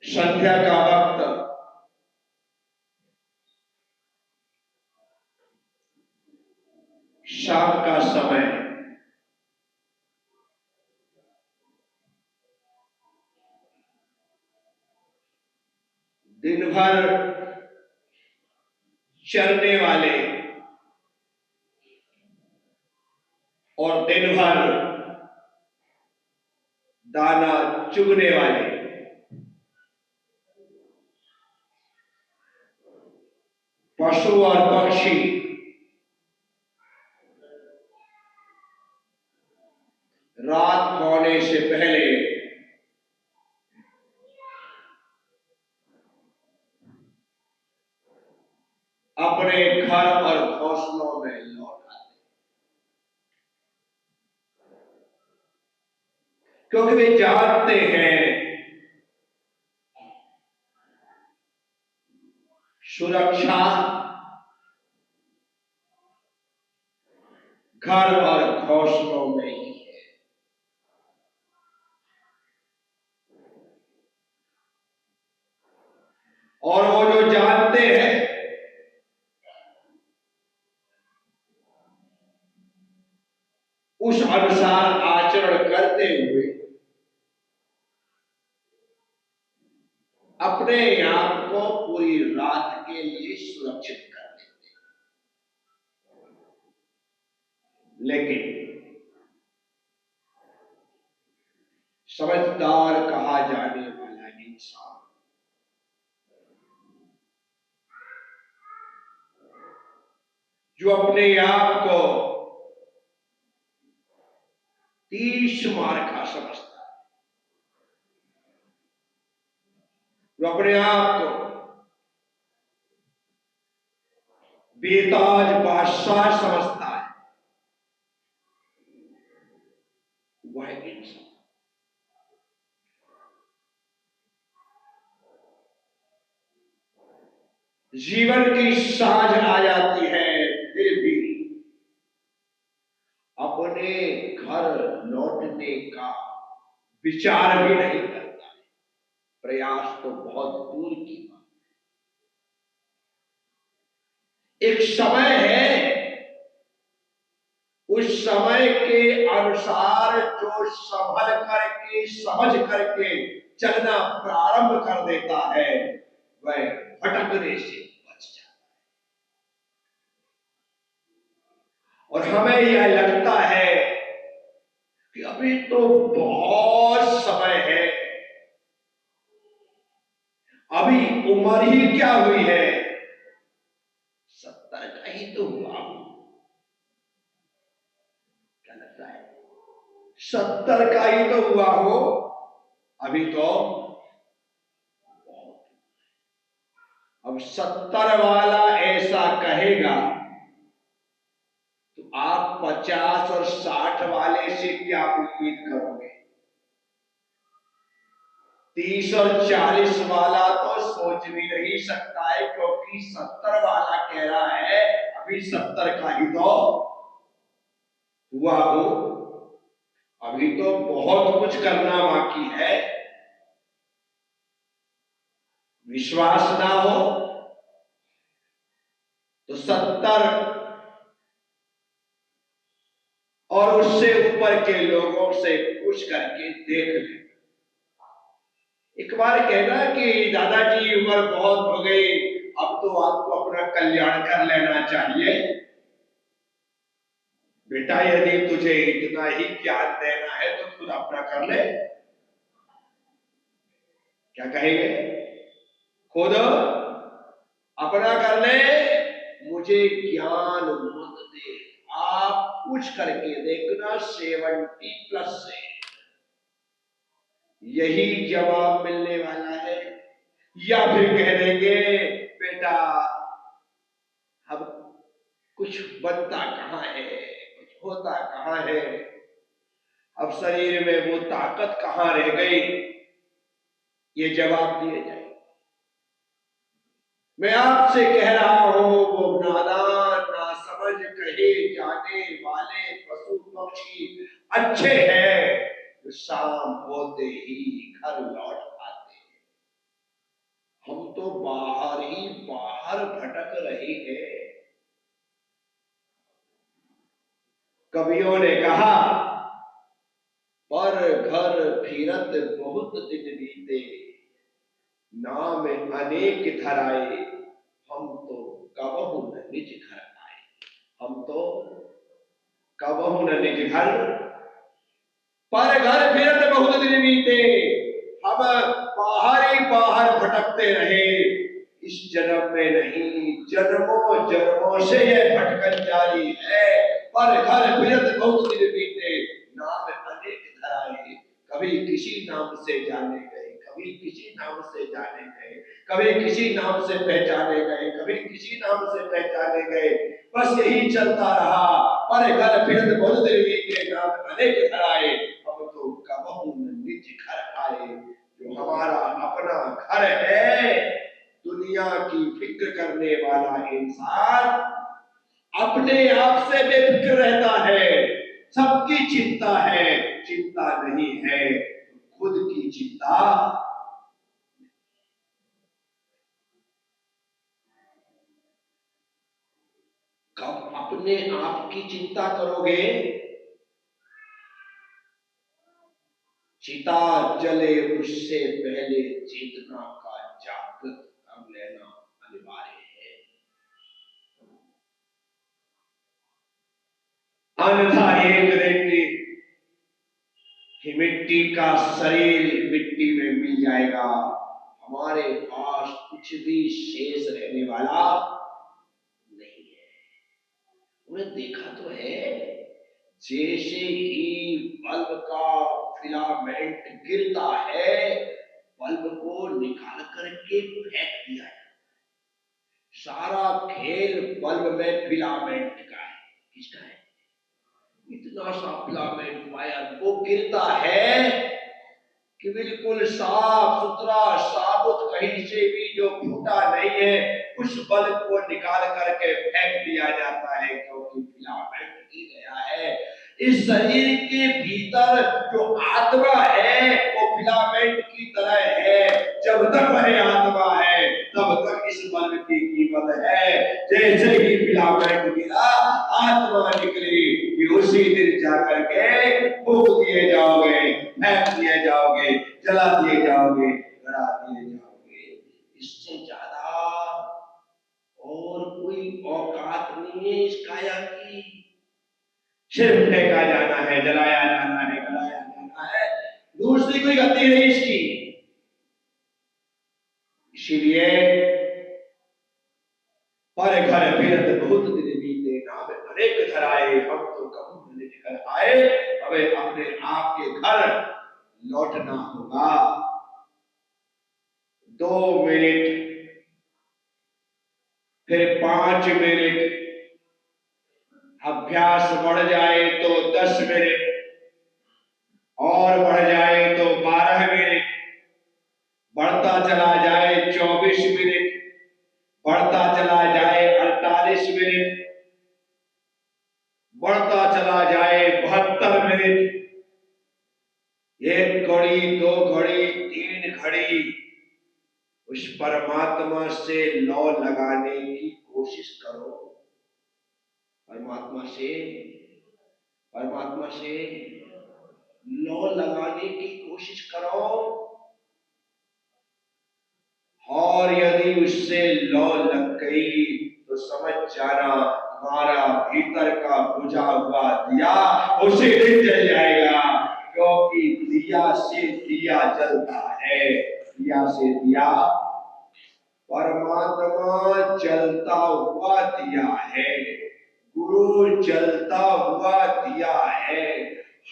संध्या का वक्त, शाम का समय, दिन भर चरने वाले और दिन भर दाना चुगने वाले पशु और पक्षी रात होने से पहले अपने घर और घोंसलों में लौट आते, क्योंकि वे जानते हैं सुरक्षा घर और घोंसलों में ही है। और वो जो जानते हैं उस अनुसार आचरण करते हुए अपने आप को पूरी रात के लिए सुरक्षित कर लेते हैं। लेकिन समझदार कहा जाने वाला इंसान जो अपने आप को 30 मार्का समझता है, जो अपने आप को बेताज बादशाह समझता है, वह इंसान जीवन की साँझ आ जाती है, फिर भी अपने घर लौटने का विचार भी नहीं करता है। प्रयास तो बहुत दूर की बात है। एक समय है, उस समय के अनुसार जो संभल करके समझ करके चलना प्रारंभ कर देता है, वह भटकने से बच जाता है। और हमें यह लगता है कि अभी तो बहुत समय है, अभी उम्र ही क्या हुई है, 70 का ही तो हुआ। क्या लगता है? 70 का ही तो हुआ हो, अभी तो अब 70 वाला ऐसा कहेगा तो आप 50 और 60 वाले से क्या उम्मीद करोगे? 30 और 40 वाला तो सोच भी नहीं सकता है, क्योंकि 70 वाला कह रहा है अभी 70 का ही तो हुआ हो, अभी तो बहुत कुछ करना बाकी है। विश्वास ना हो तो 70 और उससे ऊपर के लोगों से पूछ करके देख ले। एक बार कहना कि दादाजी उम्र बहुत हो गई, अब तो आपको अपना कल्याण कर लेना चाहिए। बेटा यदि तुझे इतना ही ज्ञान देना है तो खुद अपना कर ले। क्या कहेंगे? खुद अपना कर ले, मुझे ज्ञान मत दे। आप पूछ करके देखना 70+ से यही जवाब मिलने वाला है। या फिर कह देंगे बेटा अब कुछ बनता कहाँ है, कुछ होता कहाँ है, अब शरीर में वो ताकत कहाँ रह गई, ये जवाब दिए जाए। मैं आपसे कह रहा हूं, वो नादान नासमझ कहे जाने वाले पशु पक्षी अच्छे हैं जो शाम होते ही घर लौट आते हैं। बाहर ही बाहर भटक रही है। कवियों ने कहा, पर घर फिरत बहुत दिन बीते, नाम अनेक धराए, हम तो कबहु न निज घर आए। हम तो कबहु न निज घर, पर घर फिरत बहुत दिन बीते, हम बाहर ही बाहर भटकते रहे। इस जन्म में नहीं, जन्मों जन्मों से यह भटकन जारी है। पर घर फिरत बहुत दिन बीते, नाम अनेक धराए। कभी किसी नाम से जाने गए, कभी किसी नाम से जाने गए, कभी किसी नाम से पहचाने गए, कभी किसी नाम से पहचाने गए। बस यही चलता रहा। पर घर फिरत बहुत दिन बीते, नाम अनेक धराए, हम तो कबहु न निज घर आए। जो हमारा अपना घर है, दुनिया की फिक्र करने वाला इंसान अपने आप से बेफिक्र रहता है। सबकी चिंता है, चिंता नहीं है खुद की चिंता। कब अपने आप की चिंता करोगे? चिता जले उससे पहले चेतना का जागृत कर लेना अनिवार्य है। अन्यथा एक दिन ही मिट्टी का शरीर मिट्टी में मिल जाएगा, हमारे पास कुछ भी शेष रहने वाला नहीं है। उन्हें देखा तो है, जैसे ही बल्ब का फिलामेंट गिरता है, बल्ब को निकाल करके फेंक दिया जाता है। सारा खेल बल्ब में फिलामेंट का है। किसका है? इतना सा फिलामेंट वायर वो गिरता है कि बिल्कुल साफ सुथरा साबुत, कहीं से भी जो फूटा नहीं है, उस बल्ब को निकाल करके फेंक दिया जाता है, क्योंकि फिलामेंट गिर गया है। इस शरीर के भीतर जो आत्मा है वो फिलामेंट की तरह है। जब तक वह आत्मा है तब तक इस बल्ब की कीमत है। जैसे ही फिलामेंट गिरा, आत्मा निकली, कि उसी दिन जाकर के फूक दिए जाओगे, फेंक दिए जाओगे, जला दिए जाओगे, गड़ा दिए जाओगे। इससे ज्यादा और कोई औकात नहीं है इस काया की। सिर्फ फेंका जाना है, जलाया जाना है, गलाया जाना है, दूसरी कोई गति नहीं इसकी। इसीलिए पर घर फिरत बहुत दिन बीते, नाम अनेक धराए, हम तो कबहु न निज घर आए। हमें अपने आप के घर लौटना होगा। 2 मिनट, फिर 5 मिनट, अभ्यास बढ़ जाए तो 10 मिनट, और बढ़ जाए तो 12 मिनट, बढ़ता चला जाए 24 मिनट, बढ़ता चला जाए 48 मिनट, बढ़ता चला जाए 72 मिनट, 1 घड़ी, 2 घड़ी, 3 घड़ी, उस परमात्मा से लौ लगाने की कोशिश करो। परमात्मा से लौ लगाने की कोशिश करो। और यदि उससे लौ लग गई तो समझ जाना, हमारा भीतर का बुझा हुआ दिया उसी दिन जल जाएगा। क्योंकि दिया से दिया जलता है, दिया से दिया, परमात्मा जलता हुआ दिया है, गुरु जलता हुआ दिया है,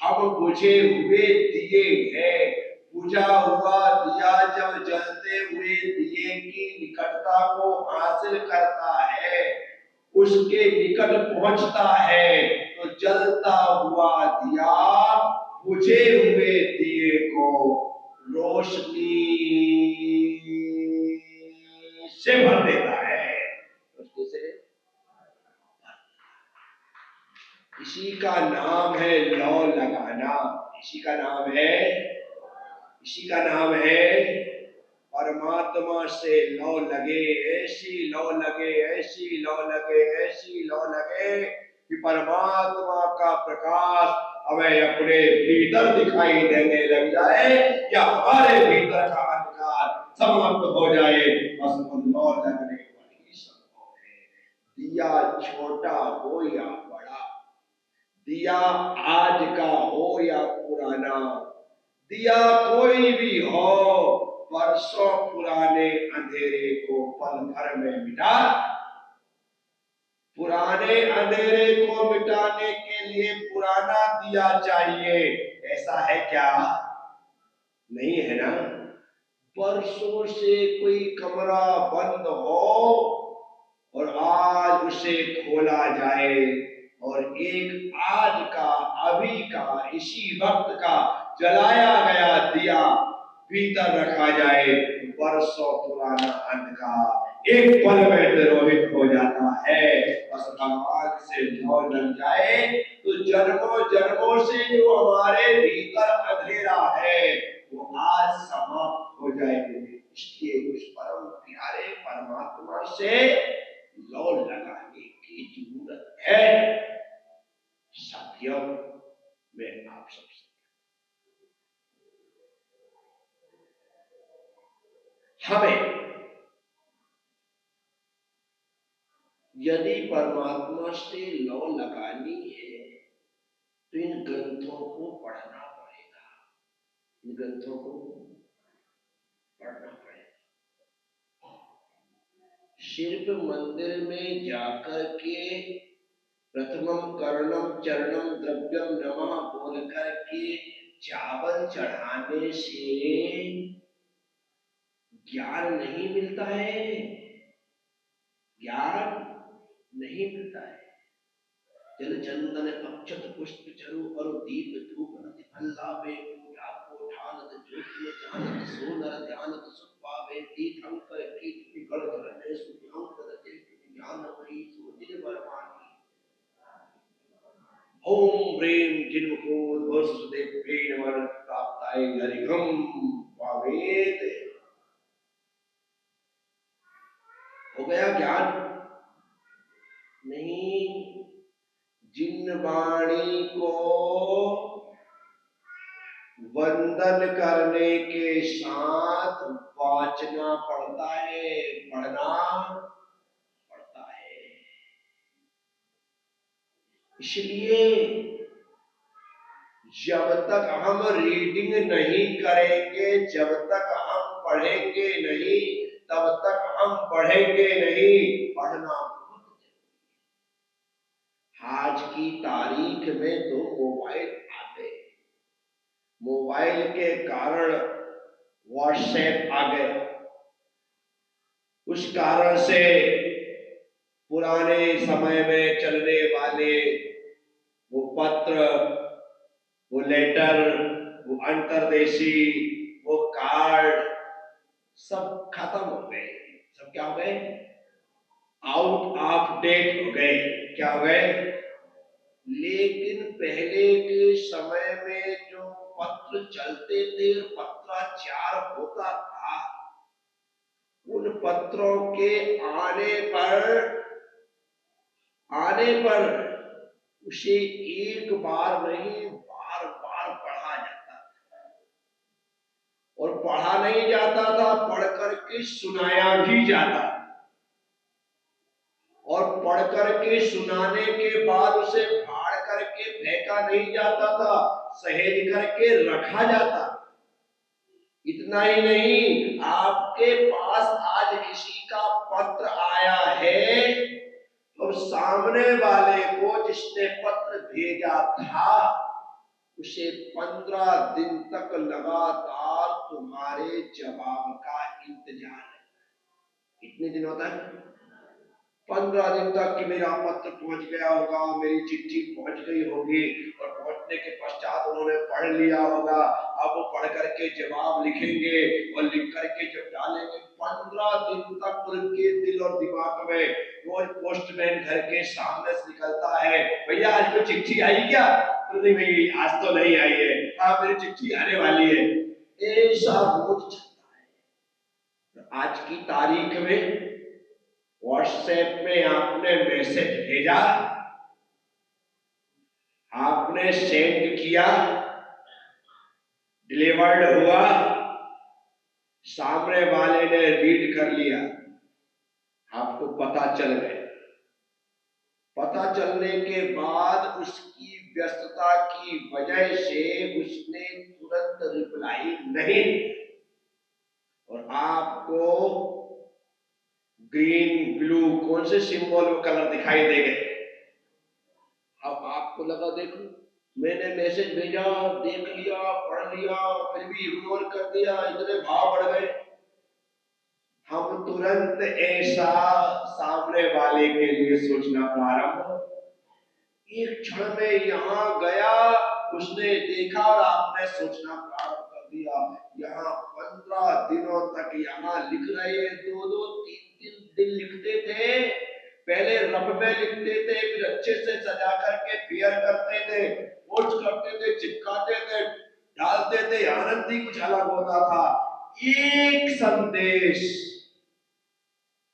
हम बुझे हुए दिए हैं। बुझा हुआ दिया जब जलते हुए दिए की निकटता को हासिल करता है, उसके निकट पहुंचता है, तो जलता हुआ दिया बुझे हुए दिए को रोशनी से भर देता है। उसके से इसी का नाम है लौ लगाना, इसी का नाम है परमात्मा से लौ लगे, ऐसी लौ लगे, ऐसी लौ लगे, ऐसी लौ लगे कि परमात्मा का प्रकाश हमें अपने भीतर दिखाई देने लग जाए या हमारे भीतर का अंधकार समाप्त हो जाए। बस लौ लगने पर ही संभव है। दिया छोटा हो या बड़ा, दिया आज का हो या पुराना, दिया कोई भी हो, वर्षों पुराने अंधेरे को पल भर में मिटा, पुराने अंधेरे को मिटाने के लिए पुराना दिया चाहिए। ऐसा है क्या? नहीं है ना। वर्षों से कोई कमरा बंद हो और आज उसे खोला जाए और एक आज का, अभी का, इसी वक्त का जलाया गया दिया भीतर रखा जाए, वर्षों पुराना अंधकार एक पल में तिरोहित हो जाता है। बस भगवान से लौ लग जाए तो जन्मों जन्मों से जो हमारे भीतर अंधेरा है वो आज समाप्त हो जाएगी। इसलिए उस परम प्यारे परमात्मा से लौ लगाने की जरूरत है। साथियों, मैं आप सबसे हमें यदि परमात्मा से लौ लगानी है तो इन ग्रंथों को पढ़ना पड़ेगा, इन ग्रंथों को पढ़ना पड़ेगा। सिर्फ मंदिर में जाकर के प्रथमम करणम चरणम द्रव्यम नमः बोल करके चावल चढ़ाने से ज्ञान नहीं मिलता है, ज्ञान नहीं मिलता है। जल चंदन अक्षत पुष्प चरु और दीप धूप नति फल्लावे पूजा कोठानत ज्योति जानत सोनर ध्यानत सुख पावे तीर्थंकर कीट निकल धरने सुभ्यंक रते ज्ञान मणि सोजिन बरमानी। ओम ह्रीं जिन्मुखोद वसुदेवे नमः प्राप्ताय हरिघम पावेत। हो गया ज्ञान? नहीं, जिन वाणी को वंदन करने के साथ वाचना पड़ता है, पढ़ना पड़ता है। इसलिए जब तक हम रीडिंग नहीं करेंगे, जब तक हम पढ़ेंगे नहीं, तब तक हम पढ़ेंगे नहीं। पढ़ना बहुत जरूरी है। आज की तारीख में तो मोबाइल आ गए, मोबाइल के कारण व्हाट्सएप आ गया, उस कारण से पुराने समय में चलने वाले वो पत्र, वो लेटर, वो अंतर्देशी, वो कार्ड सब खत्म हो गए। सब क्या हो गए? आउट ऑफ डेट हो गए। क्या हो गए? लेकिन पहले के समय में जो पत्र चलते थे, पत्राचार होता था, उन पत्रों के आने पर उसे एक बार नहीं बार बार पढ़ा जाता था, और पढ़ा नहीं जाता था, पढ़ करके सुनाया भी जाता, और पढ़ करके सुनाने के बाद उसे फाड़ करके फेंका नहीं जाता था, सहेज करके रखा जाता। इतना ही नहीं, आपके पास आज किसी का पत्र आया है और सामने वाले को जिसने पत्र भेजा था उसे 15 दिन तक लगातार तुम्हारे जवाब का इंतजार है। कितने दिन होता है? 15 दिन तक कि मेरा पत्र पहुंच गया होगा, मेरी चिट्ठी पहुंच गई होगी, और पहुंचने के पश्चात उन्होंने पढ़ लिया होगा। अब वो पढ़ करके जवाब लिखेंगे और लिख करके जब डालेंगे, 15 दिन तक उनके दिल और दिमाग में रोज पोस्टमैन घर के सामने से निकलता है, भैया आज कोई चिट्ठी आई क्या? तो नहीं भाई, आज तो नहीं आई है। हाँ, मेरी चिट्ठी आने वाली है। ऐसा रोज चलता है। आज की तारीख में व्हाट्सएप में आपने मैसेज भेजा, आपने सेंड किया, डिलीवर्ड हुआ, सामने वाले ने रीड कर लिया, आपको पता चल गया। पता चलने के बाद उसकी व्यस्तता की वजह से उसने तुरंत रिप्लाई नहीं, और आपको ग्रीन ब्लू कौन से सिंबल में कलर दिखाई दे गए। अब आपको लगा देखो मैंने मैसेज भेजा, देख लिया, पढ़ लिया, फिर भी इग्नोर कर दिया, इतने भाव बढ़ गए। हम तुरंत ऐसा सामने वाले के लिए सोचना प्रारंभ, एक क्षण में यहाँ गया, उसने देखा और आपने सोचना प्रारंभ कर दिया। यहाँ 15 दिनों तक यहाँ लिख रहे, 2-2, 3-3 दिन लिखते थे, पहले रफ में लिखते थे, फिर अच्छे से सजा करके फेयर करते थे, पोस्ट करते थे, चिपकाते थे, डालते थे, आनंद ही कुछ अलग होता था। एक संदेश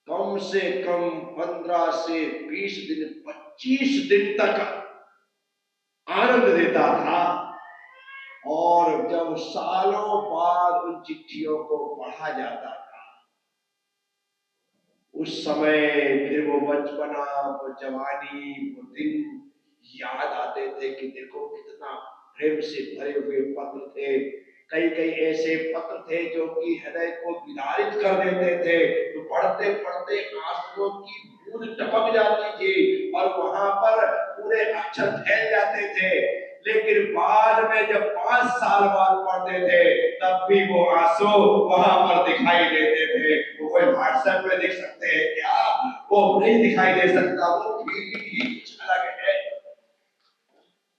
कम से कम 15 से 20 दिन, 25 दिन तक आनंद देता था। और जब सालों बाद उन चिट्ठियों को पढ़ा जाता था, उस समय फिर वो बचपना, वो जवानी, वो दिन याद आते थे कि देखो कितना प्रेम से भरे हुए पत्र थे। कई कई ऐसे पत्र थे जो कि हृदय को विदारित कर देते थे, तो पढ़ते पढ़ते आंसुओं की बूंद टपक जाती थी और वहां पर पूरे अक्षर फैल जाते थे। लेकिन बाद में जब 5 साल बाद पढ़ते थे, तब भी वो आंसू वहां पर दिखाई देते थे। वो कोई व्हाट्सएप में दिख सकते हैं क्या? वो नहीं दिखाई दे सकता। वो फीलिंग ही कुछ अलग है।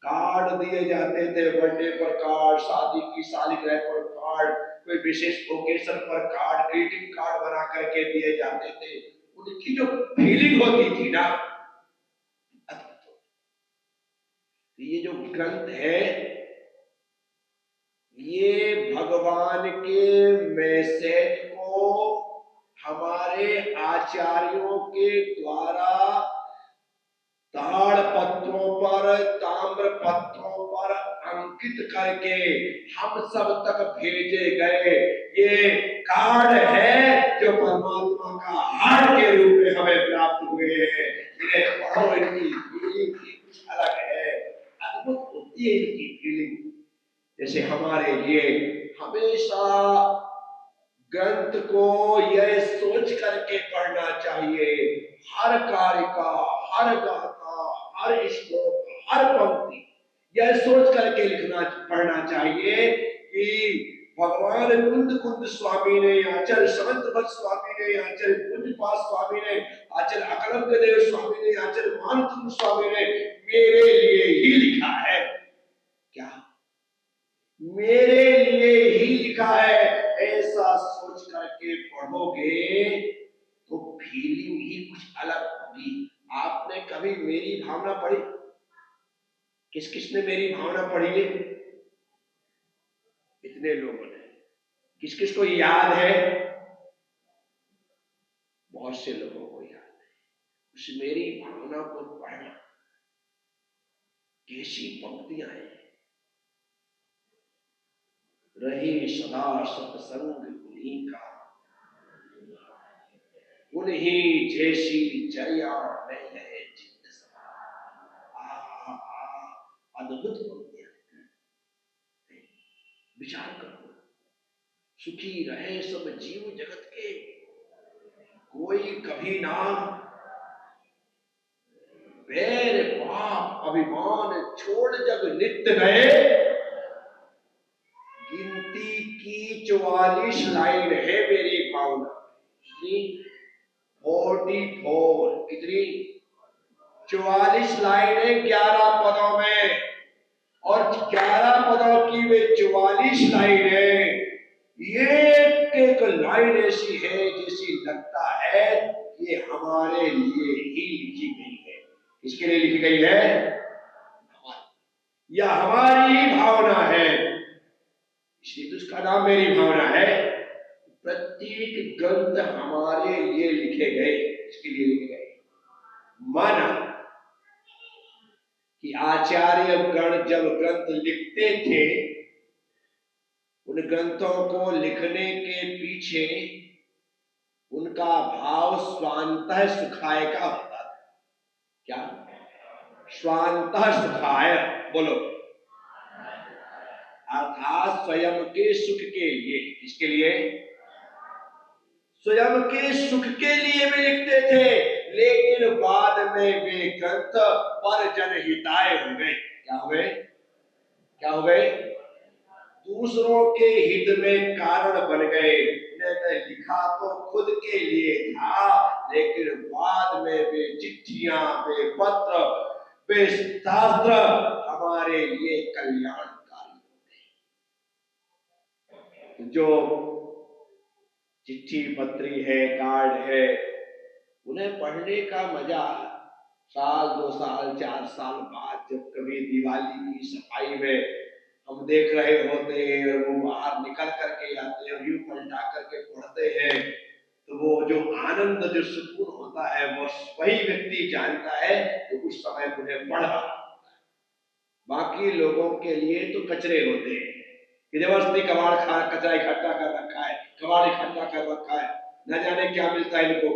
कार्ड दिए जाते थे, बर्थडे पर कार्ड, शादी की सालगिरह पर कार्ड, कोई विशेष ओकेजन पर कार्ड, ग्रीटिंग कार्ड बना करके दिए जाते थे। उनकी जो फीलिंग होती थी ना, ये जो ग्रंथ है, ये भगवान के मैसेज को हमारे आचार्यों के द्वारा ताड़ पत्रों पर, ताम्र पत्रों पर अंकित करके हम सब तक भेजे गए ये कार्ड है, जो परमात्मा का हार के रूप में हमें प्राप्त हुए हैं। इन्हें पढ़ो, इनकी फीलिंग कुछ अलग है, अद्भुत होती है इनकी फीलिंग। जैसे हमारे लिए हमेशा ग्रंथ को यह सोच करके पढ़ना चाहिए, हर कार्य का, हर गाथा, हर श्लोक, हर पंक्ति यह सोच करके लिखना पढ़ना चाहिए कि भगवान कुंद कुंद स्वामी ने, आचार्य समंत भट्ट स्वामी ने, आचार्य पूज्यपाद स्वामी ने, आचार्य अकलंक देव स्वामी ने, आचार्य मानकुंद स्वामी ने मेरे लिए ही लिखा है। क्या? मेरे लिए ही लिखा है। ऐसा सोच करके पढ़ोगे तो फीलिंग ही कुछ अलग होगी। आपने कभी मेरी भावना पढ़ी? किस किसने मेरी भावना पढ़ी है? इतने लोगों ने। किस किस को याद है? बहुत से लोगों को याद है। उस मेरी भावना को पढ़ना, कैसी पंक्तियां हैं। रहे सदा सत्संग उन्हीं का, उन्हीं जैसी जया नहीं है चित्त सदा। अद्भुत पंक्तियां। विचार करो, सुखी रहे सब जीव जगत के, कोई कभी ना बैर पाप अभिमान छोड़ जग नित्य नए। गिनती की 44 लाइन है मेरी भावना। कितनी? 44। कितनी? 44 लाइन है 11 पदों में, और 11 पदों की वे 44 लाइन है। ये एक लाइन ऐसी है जैसी लगता है ये हमारे लिए ही लिखी गई है। किसके लिए लिखी गई है? यह हमारी भावना है, इसलिए तो उसका नाम मेरी भावना है। प्रत्येक ग्रंथ हमारे लिए लिखे गए, इसके लिए लिखे गए। माना कि आचार्य गण जब ग्रंथ लिखते थे, उन ग्रंथों को लिखने के पीछे उनका भाव स्वांतः सुखाय का होता था। क्या? स्वांतः सुखाय, बोलो। अर्थात स्वयं के सुख के लिए। किसके लिए? स्वयं के सुख के लिए भी लिखते थे, लेकिन बाद में वे ग्रंथ पर जनहिताय हो गए। क्या हो गए? क्या हो गए? दूसरों के हित में कारण बन गए। लिखा तो खुद के लिए था, लेकिन बाद में वे चिट्ठियां, वे पत्र, वे शास्त्र हमारे लिए कल्याणकारी होते। जो चिट्ठी पत्री है, कार्ड है, उन्हें पढ़ने का मजा साल 2 साल 4 साल बाद, जब कभी दिवाली की सफाई में हम देख रहे होते हैं और वो बाहर निकल करके आते हैं, यूं पलटा करके पढ़ते हैं, तो वो जो आनंद, जो सुकून होता है, वो वही व्यक्ति जानता है कि उस समय उन्हें पढ़ रहा। बाकी लोगों के लिए तो कचरे होते हैं कि जबरदस्ती कबाड़ खा कचरा इकट्ठा कर रखा है, कबाड़ इकट्ठा कर रखा है, न जाने क्या मिलता है इनको,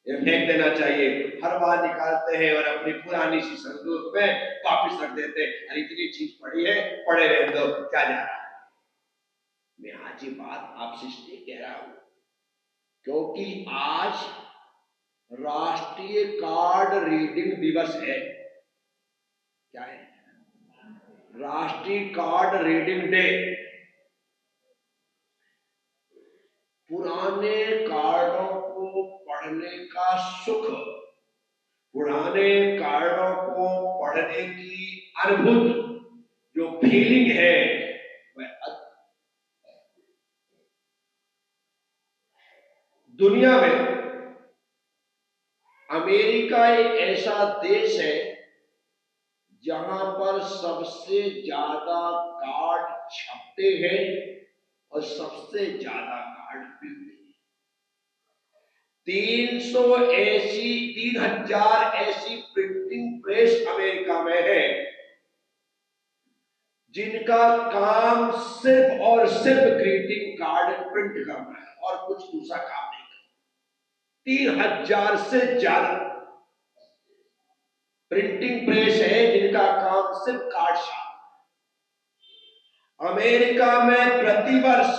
ये फेंक देना चाहिए। हर बार निकालते हैं और अपनी पुरानी सी संदूक में वापिस रख देते हैं। अरे इतनी चीज पड़ी है, पड़े रहने दो, क्या जा रहा है। मैं आज ये बात आपसे इसलिए कह रहा हूं क्योंकि आज राष्ट्रीय कार्ड रीडिंग दिवस है। क्या है? राष्ट्रीय कार्ड रीडिंग डे। पुराने कार्डों को पढ़ने का सुख, पुराने कार्डों को पढ़ने की अद्भुत जो फीलिंग है, वह दुनिया में अमेरिका एक ऐसा देश है जहां पर सबसे ज्यादा कार्ड छपते हैं और सबसे ज्यादा कार्ड बिकते हैं। 3,000 ऐसी प्रिंटिंग प्रेस अमेरिका में है जिनका काम सिर्फ और सिर्फ ग्रीटिंग कार्ड प्रिंट करना है और कुछ दूसरा काम नहीं करना। 3,000 से ज्यादा प्रिंटिंग प्रेस है जिनका काम सिर्फ कार्ड छापना। अमेरिका में प्रतिवर्ष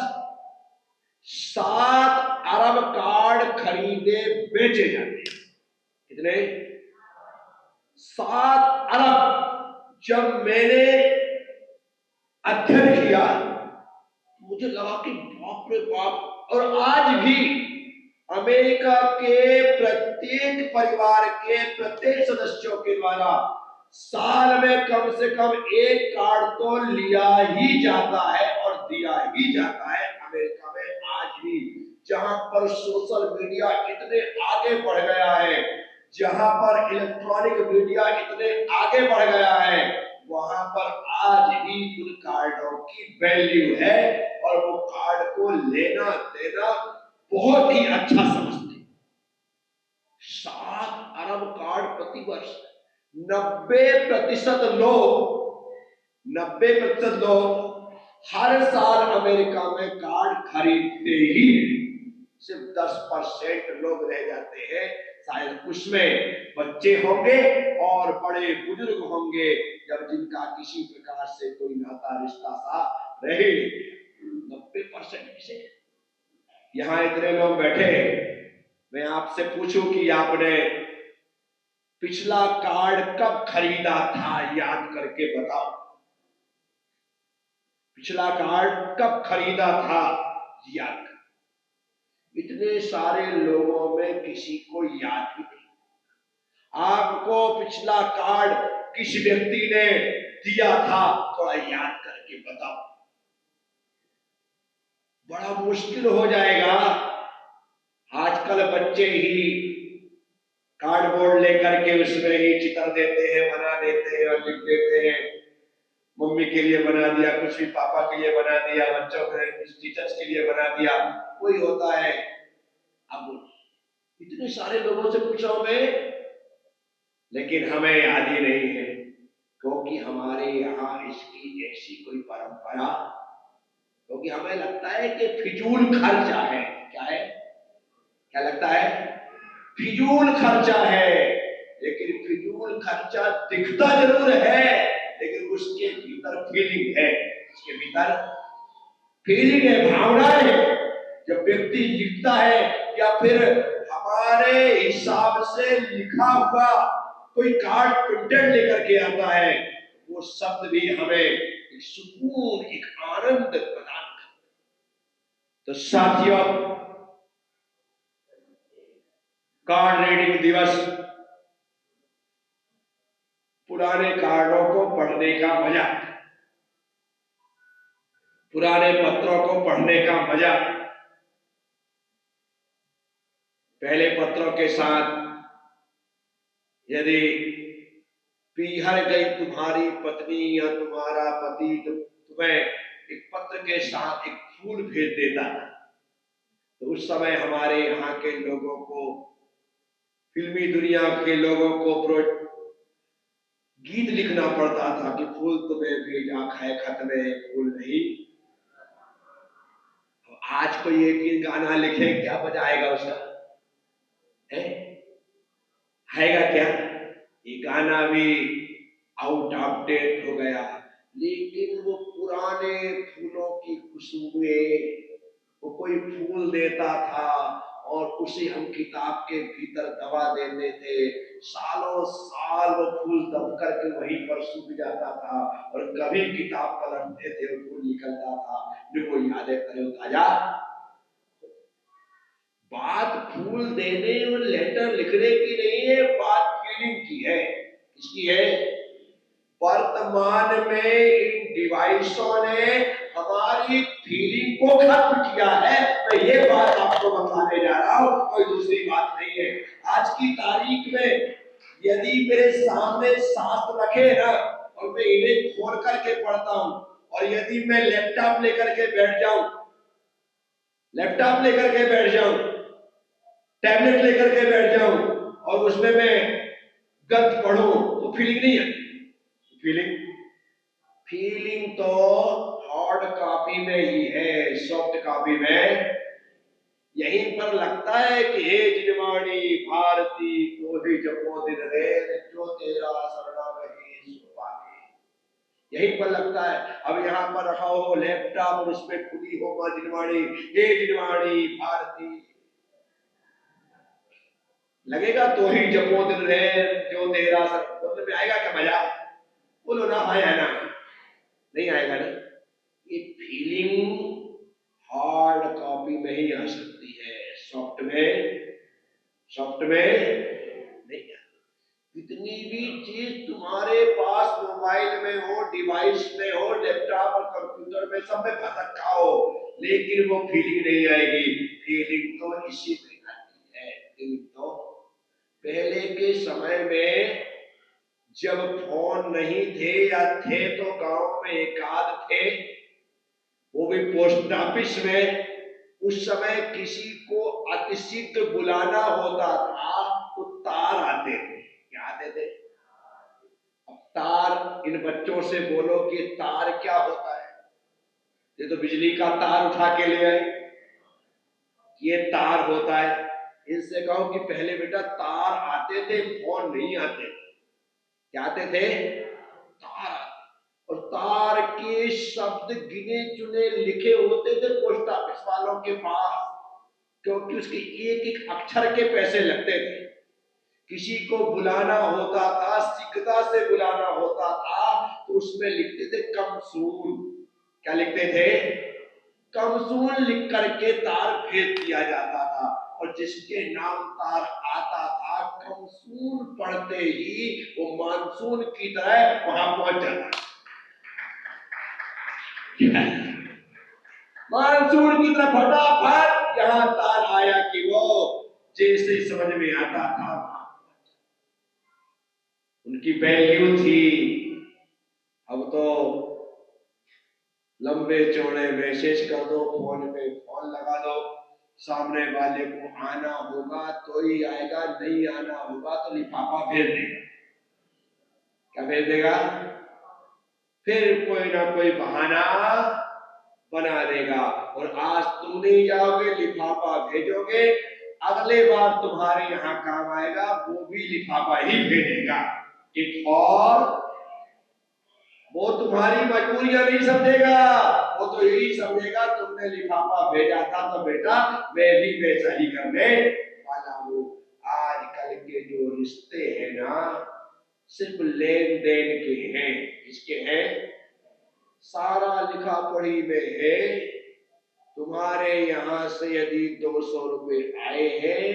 7 अरब कार्ड खरीदे बेचे जाते हैं। कितने? 7 अरब। जब मैंने अध्ययन किया मुझे लगा कि बाप रे बाप। और आज भी अमेरिका के प्रत्येक परिवार के प्रत्येक सदस्यों के द्वारा साल में कम से कम एक कार्ड तो लिया ही जाता है और दिया ही जाता है। अमेरिका में आज भी, जहां पर सोशल मीडिया इतने आगे बढ़ गया है, जहां पर इलेक्ट्रॉनिक मीडिया इतने आगे बढ़ गया है, वहां पर आज भी उन कार्डों की वैल्यू है और वो कार्ड को लेना देना बहुत ही अच्छा समझते। 7 अरब कार्ड प्रतिवर्ष। 90% लोग हर साल अमेरिका में कार्ड खरीदते ही, सिर्फ 10% लोग रह जाते हैं। शायद उसमें बच्चे होंगे और बड़े बुजुर्ग होंगे, जब जिनका किसी प्रकार से कोई नाता रिश्ता सा रहे। 90% किसे? यहां इतने लोग बैठे, मैं आपसे पूछूं कि आपने पिछला कार्ड कब खरीदा था, याद करके बताओ। पिछला कार्ड कब खरीदा था, याद। इतने सारे लोगों में किसी को याद ही नहीं। आपको पिछला कार्ड किस व्यक्ति ने दिया था, थोड़ा याद करके बताओ। बड़ा मुश्किल हो जाएगा। आजकल बच्चे ही कार्डबोर्ड लेकर के उसमें ही चित्र देते हैं, बना देते हैं और लिख देते हैं। मम्मी के लिए बना दिया, कुछ भी पापा के लिए बना दिया, बच्चों के टीचर्स के लिए बना दिया, कोई होता है। अब इतने सारे लोगों से पूछा मैं, लेकिन हमें याद ही नहीं है, क्योंकि हमारे यहाँ इसकी ऐसी कोई परंपरा, क्योंकि हमें लगता है कि फिजूल खर्चा है। क्या है? क्या लगता है? फिजूल खर्चा है। लेकिन फिजूल खर्चा दिखता जरूर है, लेकिन उसके भीतर फीलिंग है, उसके भीतर फीलिंग है, भावनाएं है। जब व्यक्ति लिखता है या फिर हमारे हिसाब से लिखा हुआ कोई कार्ड प्रिंटेड लेकर के आता है, वो शब्द भी हमें एक सुकून, एक आनंद प्रदान करता है। तो साथियों, कार्ड रीडिंग दिवस, पुराने कार्डों को पढ़ने का मजा, पुराने पत्रों को पढ़ने का मजा। पहले पत्रों के साथ यदि पीहर गई तुम्हारी पत्नी या तुम्हारा पति, तो तुम्हें एक पत्र के साथ एक फूल भेज देता था, तो उस समय हमारे यहाँ के लोगों को, फिल्मी दुनिया के लोगों को गीत लिखना पड़ता था कि फूल तुम्हें भेजा है खत में फूल नहीं। तो आज कोई एक गाना लिखे, क्या बजाएगा उसका? आएगा क्या? ये गाना भी आउट ऑफ डेट हो गया। लेकिन वो पुराने फूलों की खुशबुएं, वो कोई फूल देता था और उसे हम किताब के भीतर दबा देते थे, सालों साल वो फूल दब करके वहीं पर सूख जाता था, और कभी किताब पलटते थे वो फूल निकलता था, जो वो यादें करे ताजा। बात फूल देने और लेटर लिखने की नहीं है, बात फीलिंग की है। किसकी है? वर्तमान में इन डिवाइसों ने हमारी फीलिंग को खत्म किया है। मैं ये बात आपको बताने जा रहा हूं, कोई दूसरी बात नहीं है। आज की तारीख में यदि मेरे सामने शास्त्र रखे ना और मैं इन्हें खोल करके पढ़ता हूं, और यदि मैं लैपटॉप लेकर के बैठ जाऊं, टैबलेट लेकर के बैठ जाऊं और उसमें मैं गद्य पढ़ूं, तो फीलिंग नहीं है। फीलिंग तो हार्ड कॉपी में ही है, सॉफ्ट कॉपी में यहीं पर लगता है कि हे जिनवाणी भारती तो ही जपो दिन रे, जो तेरा शरणागति सो पाए, यहीं पर लगता है। अब यहाँ पर रखा हो लैपटॉप और उसमें खुली हो मां जिनवाणी, हे जिनवाणी भारती, लगेगा तो ही जपो दिन रे, जो तेरा शरण में आएगा क्या मजा? बोलो ना भाई, है ना? नहीं आएगा ना। ये फीलिंग हार्ड कॉपी में ही आ सकती है, सॉफ्ट में नहीं। कितनी भी चीज तुम्हारे पास मोबाइल में हो, डिवाइस में हो, लैपटॉप और कंप्यूटर में, सब में भर रखा हो, लेकिन वो फीलिंग नहीं आएगी। फीलिंग तो इसी में आती है। फीलिंग तो पहले के समय में जब फोन नहीं थे या थे तो गांव में एक आध थे, वो भी पोस्ट ऑफिस में। उस समय किसी को अतिशीघ्र बुलाना होता था तो तार आते थे। क्या आते थे? अब तार, इन बच्चों से बोलो कि तार क्या होता है, ये तो बिजली का तार उठा के ले आए, ये तार होता है। इनसे कहो कि पहले बेटा तार आते थे, फोन नहीं आते थे। क्या आते थे? तार। और तार के शब्द गिने चुने लिखे होते थे पोस्ट ऑफिस वालों के पास, क्योंकि उसके एक एक अक्षर के पैसे लगते थे। किसी को बुलाना होता था, शीघ्रता से बुलाना होता था, तो उसमें लिखते थे कमसूल। क्या लिखते थे? कमसूल लिख करके तार भेज दिया जाता था, और जिसके नाम तार आता था, कमसूल पढ़ते ही वो मानसून की तरह वहां पहुंच जाता। मानसून की तरह फटाफट यहां तार आया कि वो जैसे समझ में आता था। उनकी वैल्यू थी। अब तो लंबे चौड़े मैसेज कर दो, फोन पे फोन लगा दो, सामने वाले को आना होगा तो ही आएगा, नहीं आना होगा तो लिफाफा भेज देगा। क्या भेज देगा? फिर कोई ना कोई बहाना बना देगा। और आज तुम नहीं जाओगे, लिफाफा भेजोगे, अगले बार तुम्हारे यहाँ काम आएगा, वो भी लिफाफा ही भेजेगा। और वो तुम्हारी मजबूरियां नहीं समझेगा, वो तो यही समझेगा तुमने लिफाफा भेजा था तो बेटा मैं भी वैसा ही करने वाला हूं। आजकल के जो रिश्ते हैं ना, सिर्फ लेन देन के हैं। किसके हैं? सारा लिखा पढ़ी में है। तुम्हारे यहां से यदि 200 रुपए आए हैं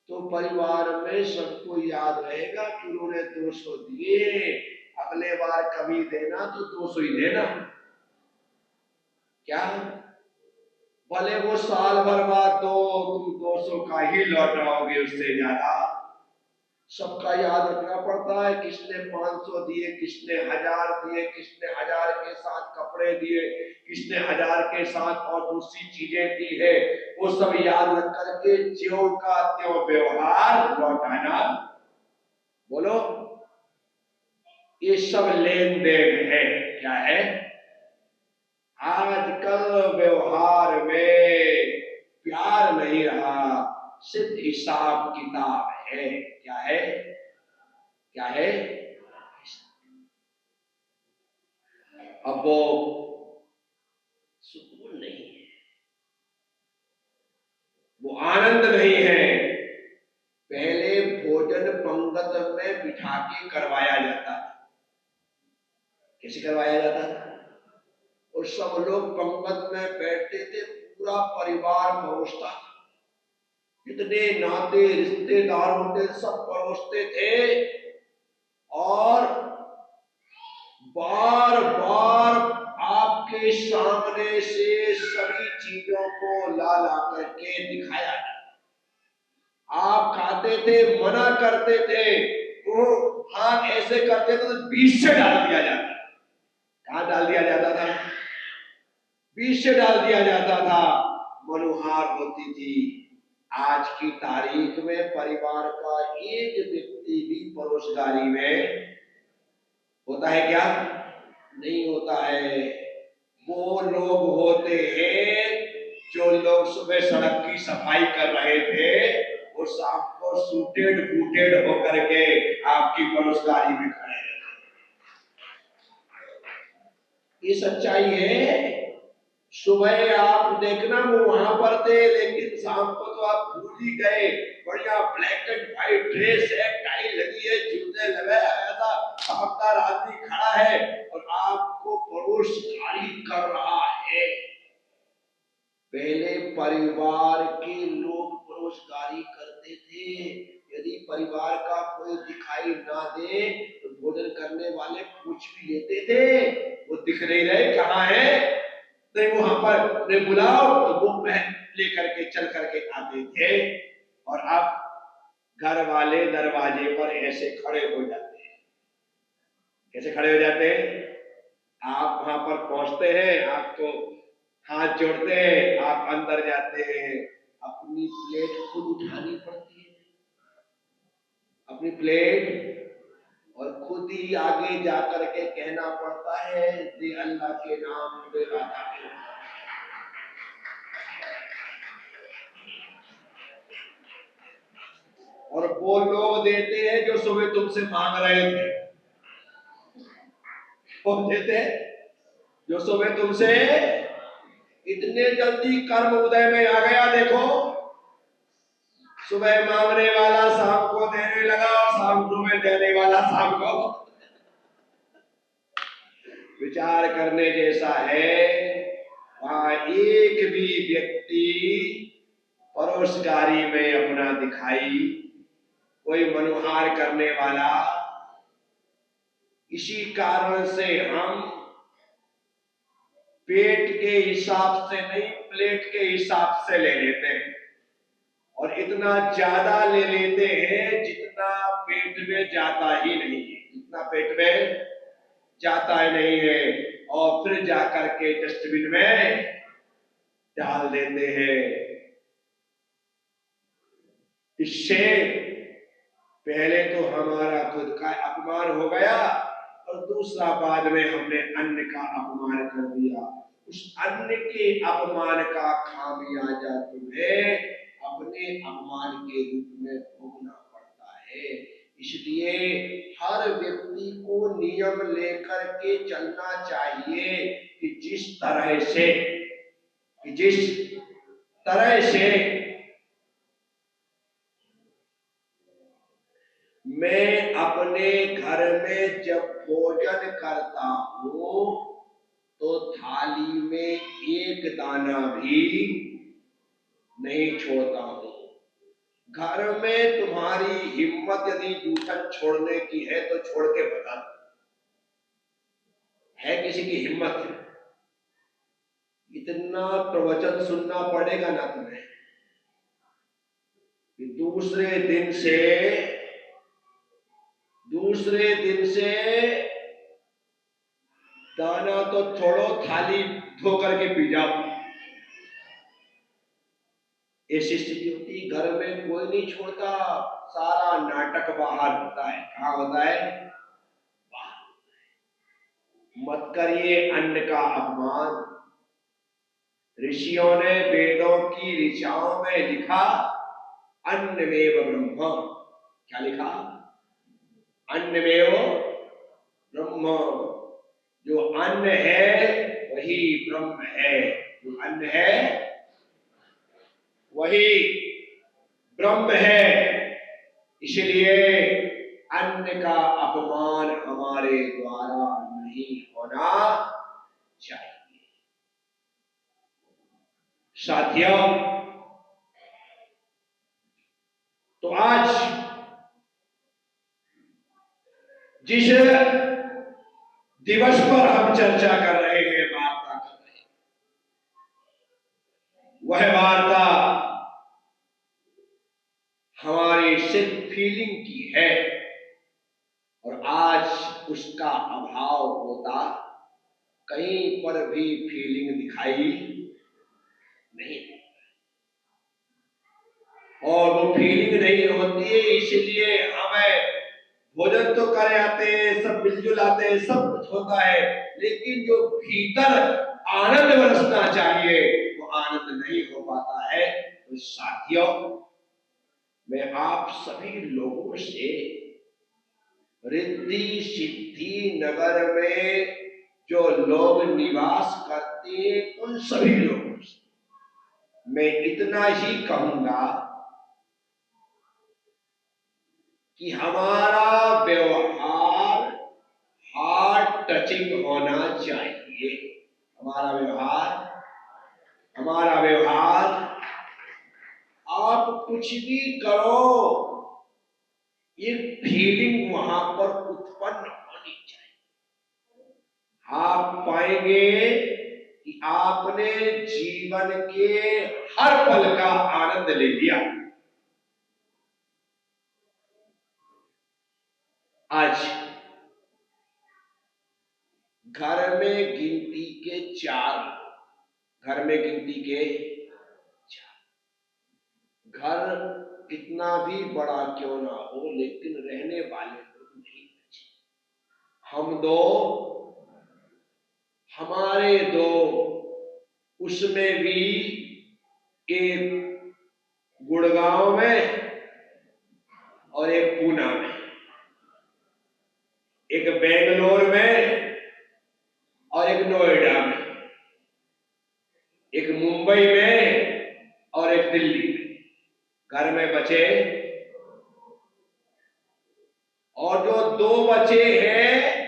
तो परिवार में सबको याद रहेगा कि उन्होंने 200 दिए, अगले बार कभी देना तो 200 ही देना। क्या? भले वो साल भर बाद दो, तुम 200 का ही लौटाओगे, उससे ज्यादा। सबका याद रखना पड़ता है, किसने 500 दिए, किसने 1000 दिए, किसने 1000 के साथ कपड़े दिए, किसने 1000 के साथ और दूसरी चीजें दी है, वो सब याद रख करके ज्यों का त्यों व्यवहार लौटाना। बोलो, ये सब लेन देन है। क्या है? आजकल व्यवहार में प्यार नहीं रहा, सिर्फ हिसाब किताब है। क्या है? क्या है? अब वो सुकून नहीं है, वो आनंद नहीं है। पहले भोजन पंगत में बिठा के करवाया जाता था। कैसे करवाया जाता था? और सब लोग पंगत में बैठते थे, पूरा परिवार परोसता था, जितने नाते रिश्तेदार होते सब परोसते थे, और बार बार आपके सामने से सभी चीजों को ला ला करके दिखाया जाता। आप खाते थे, मना करते थे, वो हाथ ऐसे करते थे तो बीच से डाल दिया जाता। कहाँ डाल दिया जाता था? बीच से डाल दिया जाता था। मनुहार होती थी। आज की तारीख में परिवार का एक व्यक्ति भी परोसदारी में होता है क्या? नहीं होता है। वो लोग होते हैं जो लोग सुबह सड़क की सफाई कर रहे थे और शाम को सूटेड बूटेड होकर के आपकी परोसदारी में खड़े हैं। ये सच्चाई है। सुबह आप देखना वो वहां पर थे, लेकिन शाम को तो आप भूल ही गए। बढ़िया ब्लैक एंड व्हाइट ड्रेस है, टाई लगी है, जूते लगाया, ऐसा चमकदार आदमी खड़ा है और आपको परोसदारी कर रहा है। पहले परिवार के लोग परोसदारी करते थे। यदि परिवार का कोई दिखाई ना दे तो भोजन करने वाले पूछ भी लेते थे, वो दिख नहीं रहे, कहाँ है? नहीं, वहां पर उन्हें बुलाओ तो वो लेकर के चल करके आते थे। और अब घर वाले दरवाजे पर ऐसे खड़े हो जाते हैं। कैसे खड़े हो जाते हैं? आप वहां पर पहुंचते हैं, आपको हाथ जोड़ते हैं, आप अंदर जाते हैं, अपनी प्लेट खुद उठानी पड़ती है, अपनी प्लेट, और खुद ही आगे जाकर के कहना पड़ता है, दे अल्लाह के नाम, दे राधा के नाम। और वो लोग देते हैं जो सुबह तुमसे मांग रहे थे। वो देते हैं जो सुबह तुमसे, इतने जल्दी कर्म उदय में आ गया। देखो, सुबह मांगने वाला शाम को देने लगा और शाम सुबह देने वाला शाम को। विचार करने जैसा है। वहां एक भी व्यक्ति परोसगारी में अपना दिखाई, कोई मनुहार करने वाला। इसी कारण से हम पेट के हिसाब से नहीं, प्लेट के हिसाब से ले लेते हैं, और इतना ज्यादा ले लेते हैं जितना पेट में जाता ही नहीं है, जितना पेट में जाता ही नहीं है। और फिर जाकर के डस्टबिन में डाल देते हैं। इससे पहले तो हमारा खुद का अपमान हो गया और दूसरा बाद में हमने अन्य का अपमान कर दिया। उस अन्य के अपमान का खामियाजा तुम्हें अपने अपमान के रूप में भोगना पड़ता है। इसलिए हर व्यक्ति को नियम लेकर के चलना चाहिए कि जिस तरह से मैं अपने घर में जब भोजन करता हूं तो थाली में एक दाना भी नहीं छोड़ता हूं। घर में तुम्हारी हिम्मत यदि जूठन छोड़ने की है तो छोड़ के बता। है किसी की हिम्मत? इतना प्रवचन सुनना पड़ेगा ना तुम्हें कि दूसरे दिन से दाना तो छोड़ो, थाली धो करके पी जाओ। ऐसी स्थिति होती, घर में कोई नहीं छोड़ता, सारा नाटक बाहर होता है। कहाँ होता है? बाहर। मत करिए अन्न का अपमान। ऋषियों ने वेदों की ऋचाओं में लिखा अन्नमेव ब्रह्म। क्या लिखा? अन्नमेव ब्रह्म। जो अन्न है वही ब्रह्म है। जो अन्न है वही ब्रह्म है। इसलिए अन्न का अपमान हमारे द्वारा नहीं होना चाहिए। साथियों, तो आज जिस दिवस पर हम चर्चा कर रहे हैं, वार्ता कर रहे हैं, वह वार्ता हमारी सिर्फ फीलिंग की है और आज उसका अभाव होता कहीं पर भी फीलिंग दिखाई नहीं, और वो फीलिंग नहीं होती है। इसलिए हमें भोजन तो करे आते हैं, सब मिलजुल आते हैं, सब कुछ होता है, लेकिन जो भीतर आनंद बरसना चाहिए वो आनंद नहीं हो पाता है। तो साथियों, मैं आप सभी लोगों से रिद्धि सिद्धि नगर में जो लोग निवास करते हैं उन सभी लोगों से मैं इतना ही कहूंगा कि हमारा व्यवहार हार्ट टचिंग होना चाहिए। हमारा व्यवहार आप कुछ भी करो, एक फीलिंग वहां पर उत्पन्न होनी चाहिए। आप पाएंगे कि आपने जीवन के हर पल का आनंद ले लिया। आज घर में गिनती के 4, घर कितना भी बड़ा क्यों ना हो, लेकिन रहने वाले लोग नहीं बचे। हमारे दो, उसमें भी एक गुड़गांव में और एक पूना में, एक बेंगलोर में और एक नोएडा में, एक मुंबई में और एक दिल्ली में घर में बचे। और जो 2 बचे हैं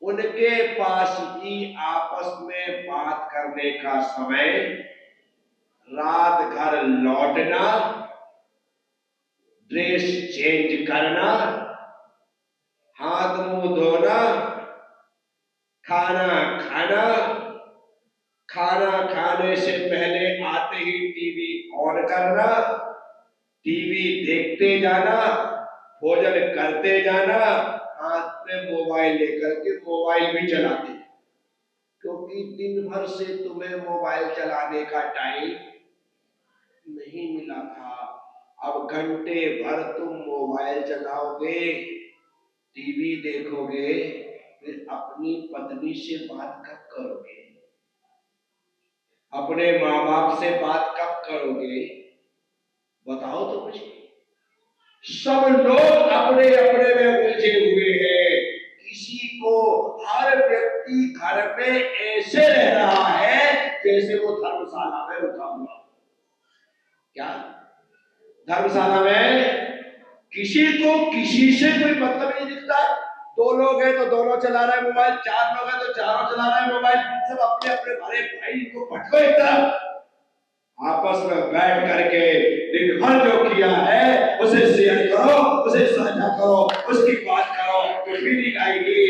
उनके पास भी आपस में बात करने का समय, रात घर लौटना, ड्रेस चेंज करना, हाथ मुंह धोना, खाना खाना, खाना खाने से पहले आते ही टीवी ऑन करना, टीवी देखते जाना, भोजन करते जाना, हाथ अपने मोबाइल लेकर के मोबाइल भी चलाते हैं, क्योंकि दिन भर से तुम्हें मोबाइल चलाने का टाइम नहीं मिला था। अब घंटे भर तुम मोबाइल चलाओगे, टीवी देखोगे, फिर अपनी पत्नी से बात कब करोगे? अपने माँ बाप से बात कब करोगे? बताओ तो मुझे। सब लोग अपने अपने में उलझे हुए हैं। किसी को, हर व्यक्ति घर में ऐसे रह रहा है जैसे वो धर्मशाला में रुका हुआ। क्या धर्मशाला में किसी को किसी से कोई मतलब नहीं दिखता। दो लोग हैं तो दोनों चला रहे हैं मोबाइल, चार लोग हैं तो चारों चला रहे हैं मोबाइल, सब अपने अपने बड़े भाई को पटको एक तरफ, आपस में बैठ करके दिन भर जो किया है उसे शेयर करो, उसे साझा करो, उसकी बात करो तो फीलिंग आएगी।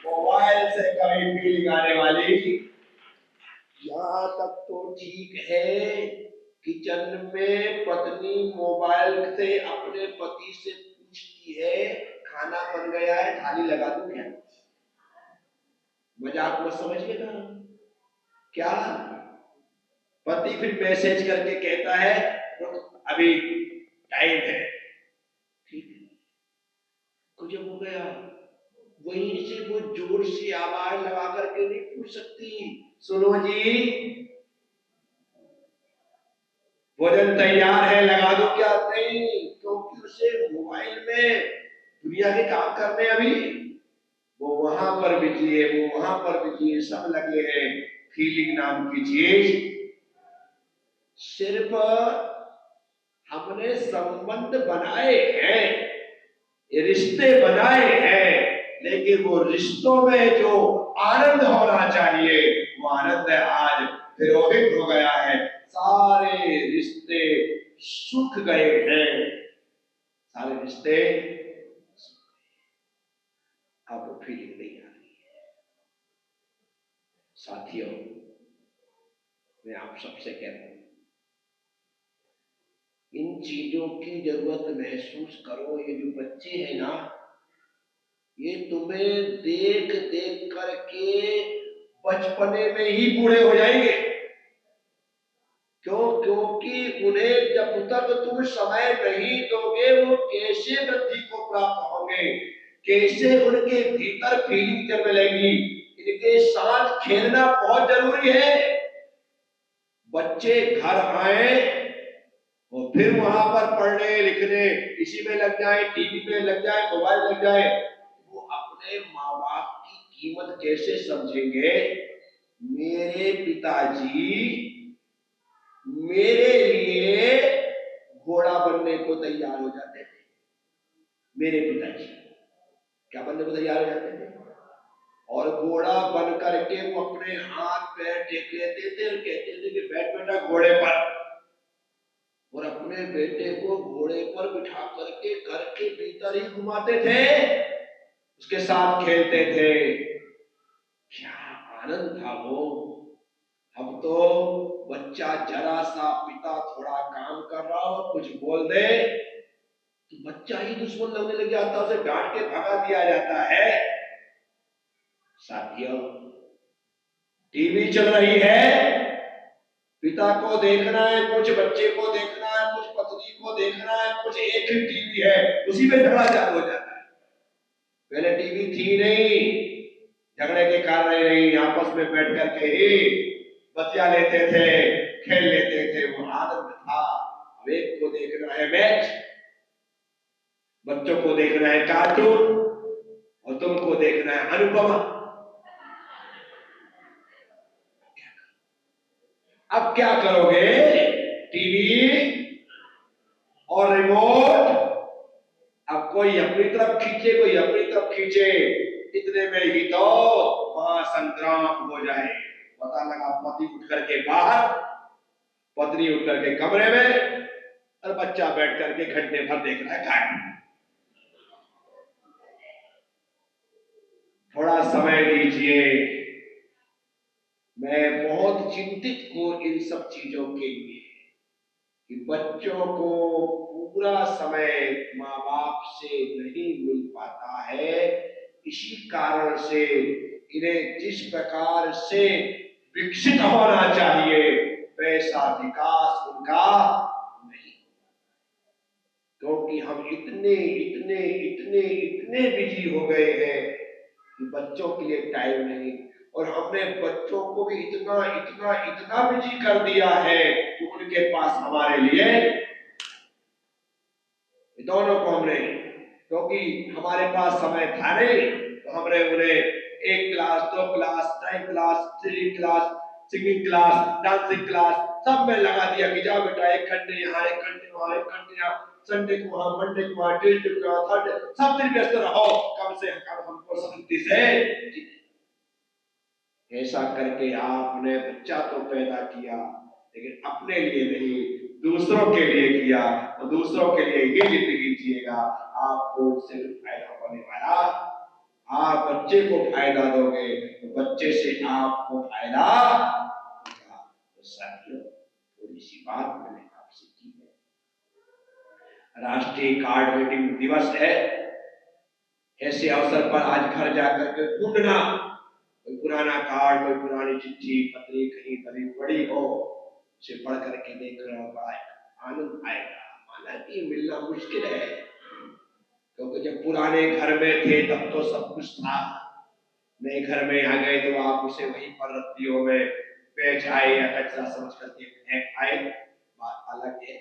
मोबाइल से कभी फीलिंग आने वाली? यहाँ तक तो ठीक है, किचन में पत्नी मोबाइल से अपने पति से पूछती है खाना बन गया है, थाली लगा दूं क्या? मजाक मत समझिएगा। क्या पति फिर मैसेज करके कहता है अभी टाइम है, ठीक है, कुछ हो गया, वहीं से वो जोर से आवाज लगा करके नहीं पूछ सकती सुनो जी भोजन तैयार है, लगा दो क्या? नहीं, क्योंकि उसे मोबाइल में दुनिया के काम करने, अभी वो वहां पर बिजी है, वो वहां पर बिजी है, सब लगे हैं। फीलिंग नाम की चीज सिर्फ हमने संबंध बनाए हैं, रिश्ते बनाए हैं, लेकिन वो रिश्तों में जो आनंद होना चाहिए वो आनंद आज विरोहित हो गया है। सारे रिश्ते सूख गए हैं, सारे रिश्ते, आपको फीलिंग नहीं आ रही है। साथियों, मैं आप सबसे कहता हूं, इन चीजों की जरूरत महसूस करो। ये जो बच्चे हैं ना, ये तुम्हें देख देख करके बचपने में ही बूढ़े हो जाएंगे। क्यों? क्योंकि उन्हें जब तक तुम समय नहीं दोगे वो कैसे वृद्धि को प्राप्त होंगे, कैसे उनके भीतर फीलिंग जन्म लेगी। इनके साथ खेलना बहुत जरूरी है। बच्चे घर आए और फिर वहां पर पढ़ने लिखने इसी में लग जाए, टीवी में लग जाए, मोबाइल लग जाए, वो अपने माँ बाप की कीमत कैसे समझेंगे? मेरे पिताजी मेरे लिए घोड़ा बनने को तैयार हो जाते थे। मेरे पिताजी क्या बनने को तैयार हो जाते थे? और घोड़ा बन करके वो अपने हाथ पैर टेक लेते थे और कहते थे कि बैठ बेटा घोड़े पर, और अपने बेटे को घोड़े पर बिठा करके घर के भीतर ही घुमाते थे, उसके साथ खेलते थे। क्या आनंद था वो! अब तो बच्चा जरा सा, पिता थोड़ा काम कर रहा हो कुछ बोल दे तो बच्चा ही दुश्मन लगने लग जाता, उसे डांट के भगा दिया जाता है। साथियों, टीवी चल रही है, पिता को देखना है, कुछ बच्चे को देखना है, कुछ पत्नी को देखना है, कुछ एक ही टीवी है, उसी में झगड़ा चालू हो जाता है। पहले टीवी थी नहीं, झगड़े के कारण नहीं, आपस में बैठ करके ही बतिया लेते थे, खेल लेते थे, वो आनंद था। अब एक को देखना है मैच, बच्चों को देखना है कार्टून, और तुमको देखना है अनुपमा। अब क्या करोगे? टीवी और रिमोट, अब कोई अपनी तरफ खींचे, कोई अपनी तरफ खींचे, इतने में ही तो महासंग्राम हो जाए। पता लगा पति उठ करके बाहर, पत्नी उठ करके कमरे में, और बच्चा बैठ करके घंटे भर देख रहा है कार्टून। थोड़ा समय दीजिए। मैं बहुत चिंतित हूं इन सब चीजों के लिए कि बच्चों को पूरा समय माँ बाप से नहीं मिल पाता है। इसी कारण से इन्हें जिस प्रकार से विकसित होना चाहिए वैसा विकास उनका नहीं, क्योंकि हम इतने इतने इतने इतने बिजी हो गए हैं कि बच्चों के लिए टाइम नहीं, और हमने बच्चों को भी इतना इतना इतना बिजी कर दिया है कि उनके पास हमारे लिए दोनों को हमने, क्योंकि हमारे पास समय था नहीं तो हमने उन्हें एक क्लास, दो class, drawing class, three class, singing class, dancing class सब में लगा दिया कि जाओ बेटा 1 घंटे यहाँ, 1 घंटे वहाँ, 1 घंटे यहाँ, संडे को वहाँ, मंडे को वहाँ, ट्यूजडे को वहाँ, थर्सडे सब दिन व्यस्त रहो, कम से कम हमको शांति से। ऐसा करके आपने बच्चा तो पैदा किया लेकिन अपने लिए नहीं, दूसरों के लिए किया, तो दूसरों के लिए ये जिंदगी जिएगा, आपको उससे फायदा होने वाला। आप बच्चे को फायदा दोगे तो बच्चे से आपको फायदा होगा। तो साथियों, थोड़ी सी बात मैंने आपसे की है। राष्ट्रीय कार्ड रीडिंग दिवस है, ऐसे अवसर पर आज घर जाकर के ढूंढना, कोई पुराना कार्ड, कोई पुरानी चिट्ठी पत्री कहीं कभी पड़ी हो, उसे पढ़ करके देखना बड़ा आनंद आएगा। हालांकि मिलना मुश्किल है, क्योंकि जब पुराने घर में थे तब तो सब कुछ था, नए घर में आ गए तो आप उसे वहीं पर रत्तियों में पेच आए या कचरा समझ करके फेंक आए, बात अलग है।